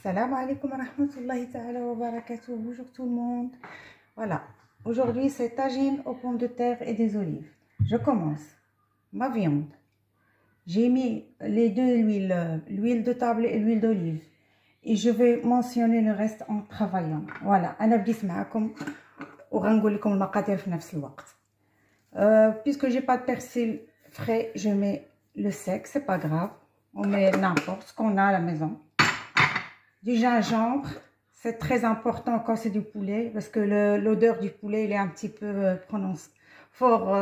Salam alaikum wa rahmatullahi ta'ala wa barakatuh. Bonjour tout le monde. Voilà, aujourd'hui c'est tagine aux pommes de terre et des olives. Je commence ma viande. J'ai mis les deux huiles, l'huile de table et l'huile d'olive. Et je vais mentionner le reste en travaillant. Voilà, أنا بديت معكم وغنقول لكم المقادير في نفس الوقت. Puisque j'ai pas de persil frais, je mets le sec, c'est pas grave. On met n'importe ce qu'on a à la maison. Du gingembre, c'est très important quand c'est du poulet parce que l'odeur du poulet il est un petit peu prononcé, fort,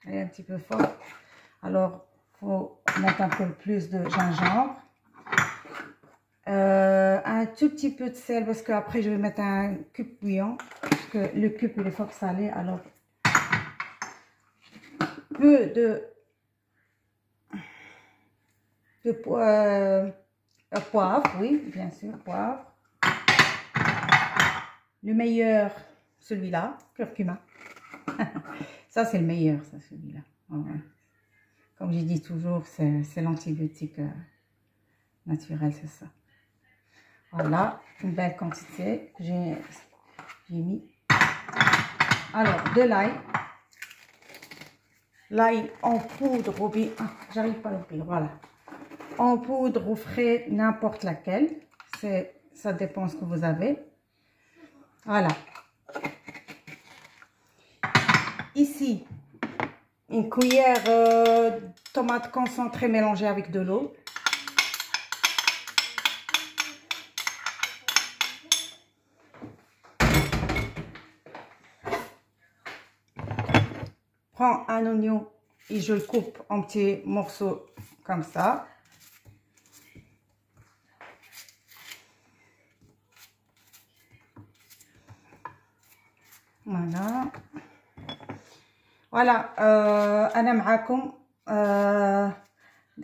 il est un petit peu fort. Alors, faut mettre un peu plus de gingembre. Un tout petit peu de sel parce qu'après je vais mettre un cube bouillon parce que le cube il est fort salé. Alors, peu de poivre, oui, bien sûr, poivre. Le meilleur, celui-là, curcuma. Ça, c'est le meilleur, ça, celui-là. Ouais. Comme j'ai dit toujours, c'est l'antibiotique naturel, c'est ça. Voilà, une belle quantité. J'ai mis. Alors, de l'ail. L'ail en poudre ou bien. Ah, j'arrive pas à l'ouvrir, voilà. En poudre ou frais, n'importe laquelle. Ça dépend ce que vous avez. Voilà. Ici, une cuillère de tomate concentrée mélangée avec de l'eau. Prends un oignon et je le coupe en petits morceaux comme ça. Voilà, أنا معاكم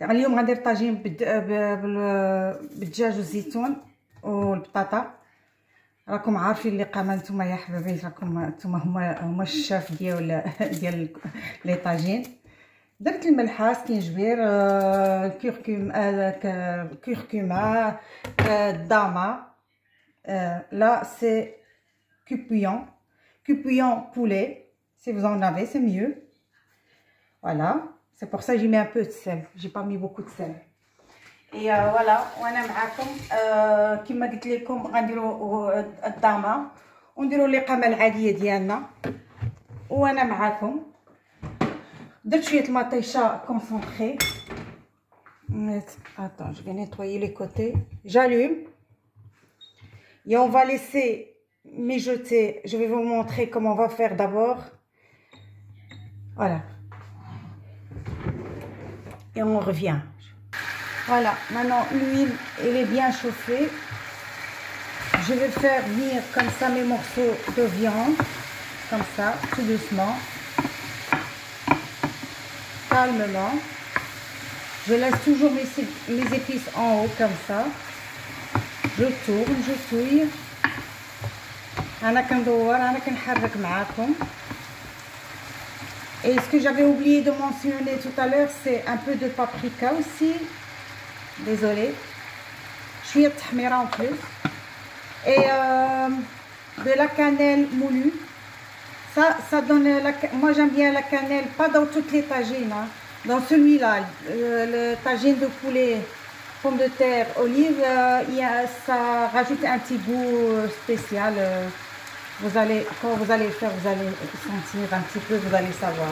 اليوم غندير طاجين بالدجاج والزيتون والبطاطا. راكم عارفين اللي قامه نتوما يا حبايبي، راكم نتوما هما الشاف ديال لي طاجين. درت الملحه سكينجبير كركمه الداما. Là c'est cupillon poulet. Si vous en avez, c'est mieux. Voilà, c'est pour ça que j'ai mis un peu de sel. J'ai pas mis beaucoup de sel. Et voilà, وانا معاكم كما قلت لكم غنديروا الداما ونديروا اللقامه العاديه ديالنا. وانا معاكم درت شويه المطيشه كونسونطري. Attends, je vais nettoyer les côtés. J'allume et on va laisser mijoter. Je vais vous montrer comment on va faire d'abord. Voilà. Et on revient. Voilà. Maintenant, l'huile, elle est bien chauffée. Je vais faire venir comme ça mes morceaux de viande. Comme ça, tout doucement. Calmement. Je laisse toujours mes épices en haut, comme ça. Je tourne, je touille. أنا كندور أنا كنحرك معاكم. Et ce que j'avais oublié de mentionner tout à l'heure, c'est un peu de paprika aussi. Désolée. شوية تحميرة en plus. Et de la cannelle moulue. Ça donne moi j'aime bien la cannelle, pas dans toutes les tagines, hein. Dans celui-là, le tagine de poulet, pommes de terre, olive, ça rajoute un petit goût spécial. Vous allez, quand vous allez le faire, vous allez sentir un petit peu, vous allez savoir.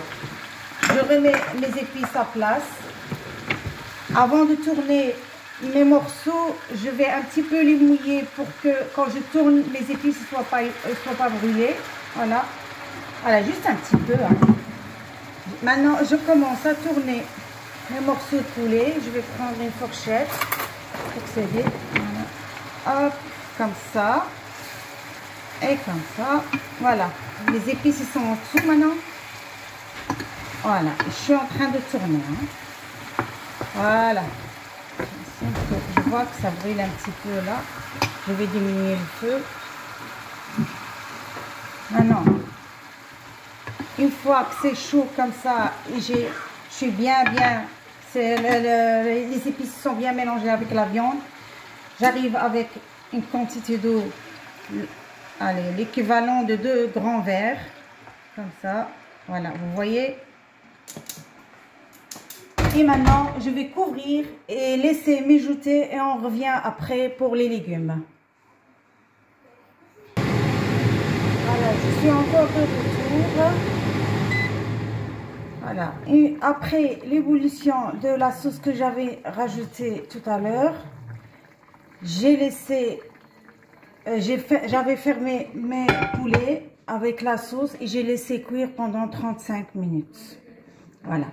Je remets les épices à place. Avant de tourner mes morceaux, je vais un petit peu les mouiller pour que quand je tourne, les épices ne soient pas brûlées. Voilà. Voilà, juste un petit peu. Hein. Maintenant, je commence à tourner mes morceaux de poulet. Je vais prendre une fourchette pour s'aider. Voilà. Hop, comme ça. Et comme ça. Voilà. Les épices ils sont en dessous maintenant. Voilà. Je suis en train de tourner. Hein. Voilà. Je vois que ça brûle un petit peu là. Je vais diminuer le feu. Maintenant. Une fois que c'est chaud comme ça, et je suis bien, les épices sont bien mélangées avec la viande, j'arrive avec une quantité d'eau, allez, l'équivalent de 2 grands verres, comme ça, voilà, vous voyez. Et maintenant, je vais couvrir et laisser mijoter et on revient après pour les légumes. Voilà, je suis encore de retour. Voilà, et après l'ébullition de la sauce que j'avais rajoutée tout à l'heure, j'ai laissé, j'avais fermé mes poulets avec la sauce et j'ai laissé cuire pendant 35 minutes. Voilà.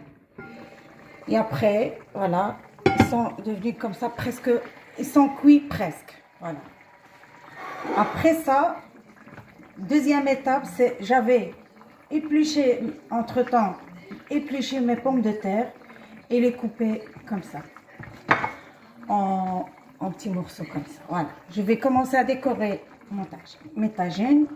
Et après, voilà, ils sont devenus comme ça presque, ils sont cuits presque. Voilà. Après ça, deuxième étape, c'est j'avais épluché entre-temps, épluché mes pommes de terre et les couper comme ça, en petits morceaux comme ça. Voilà. Je vais commencer à décorer mes tagines.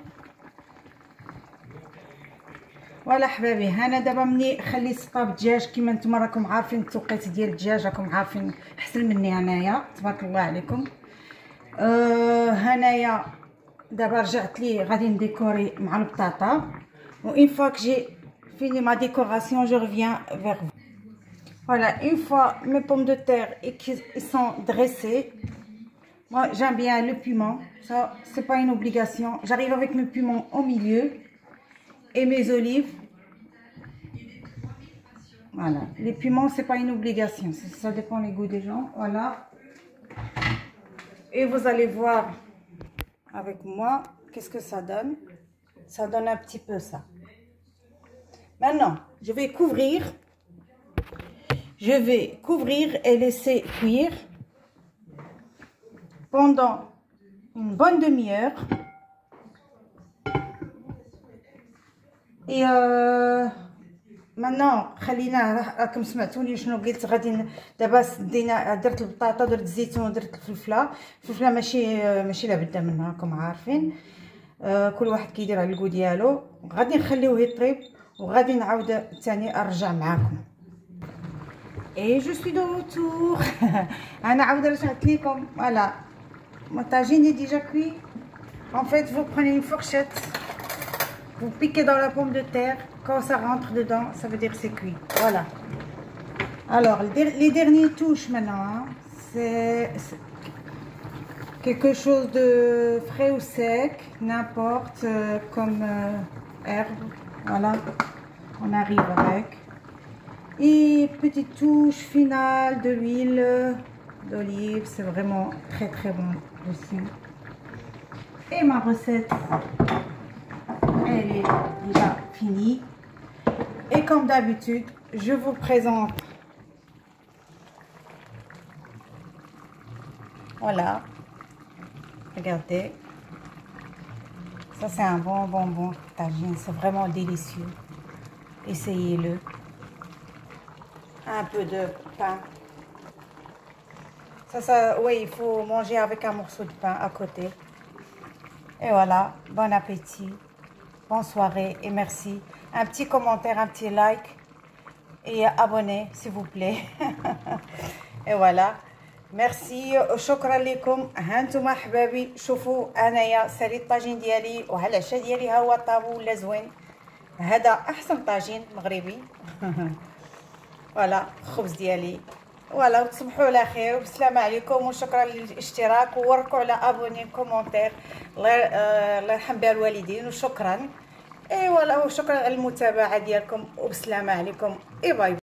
فوالا حبابي، انا دابا ملي خلي صباب الدجاج كيما نتوما راكم عارفين التوقيت ديال الدجاج، راكم عارفين احسن مني انايا تبارك الله عليكم. هنايا دابا رجعت لي غادي نديكوري مع البطاطا، و اون فوا كو جي فيني ما ديكوراسيون جو ريفيان فيغ فو. Voilà, une fois mes pommes de terre et qu'ils sont dressés, moi j'aime bien le piment, ça c'est pas une obligation. J'arrive avec mes piments au milieu et mes olives. Voilà, les piments c'est pas une obligation, ça dépend des goûts des gens. Voilà, et vous allez voir avec moi qu'est-ce que ça donne. Ça donne un petit peu ça. Maintenant je vais couvrir. Je vais couvrir et laisser cuire pendant une bonne demi-heure. Et maintenant خلينا راكم سمعتوني شنو قلت. غادي دابا دينا درت البطاطا، درت الزيتون ودرت الفلفله. الفلفله ماشي لابد منها راكم عارفين، كل واحد كيدير على الكو ديالو. غادي نخليوه يطيب وغادي نعاود ثاني ارجع معاكم. Et je suis de retour. Voilà, mon tagine est déjà cuit. En fait, vous prenez une fourchette, vous piquez dans la pomme de terre. Quand ça rentre dedans, ça veut dire que c'est cuit. Voilà. Alors, les dernières touches maintenant, hein, c'est quelque chose de frais ou sec, n'importe, comme herbe. Voilà, on arrive avec. Et petite touche finale de l'huile d'olive, c'est vraiment très très bon aussi. Et ma recette, elle est déjà finie. Et comme d'habitude, je vous présente, voilà, regardez, ça c'est un bon tagine, c'est vraiment délicieux, essayez-le. Un peu de pain. Ça, oui, il faut manger avec un morceau de pain à côté. Et voilà, bon appétit, bonne soirée et merci. Un petit commentaire, un petit like et abonnez s'il vous plaît. Et voilà, merci. شكرا لكم. هانتوما حبابي شوفوا انايا ساليت الطاجين ديالي وعلى العشاء ديالي ها هو طابو ولا زوين. هذا احسن طاجين مغربي. فوالا الخبز ديالي. فوالا وتصبحوا على خير وبسلامه عليكم وشكرا للاشتراك ووركوا على ابوني كومونتير. الله يرحم بها الوالدين وشكرا. اي فوالا وشكرا على المتابعه ديالكم وبسلامه عليكم. اي باي.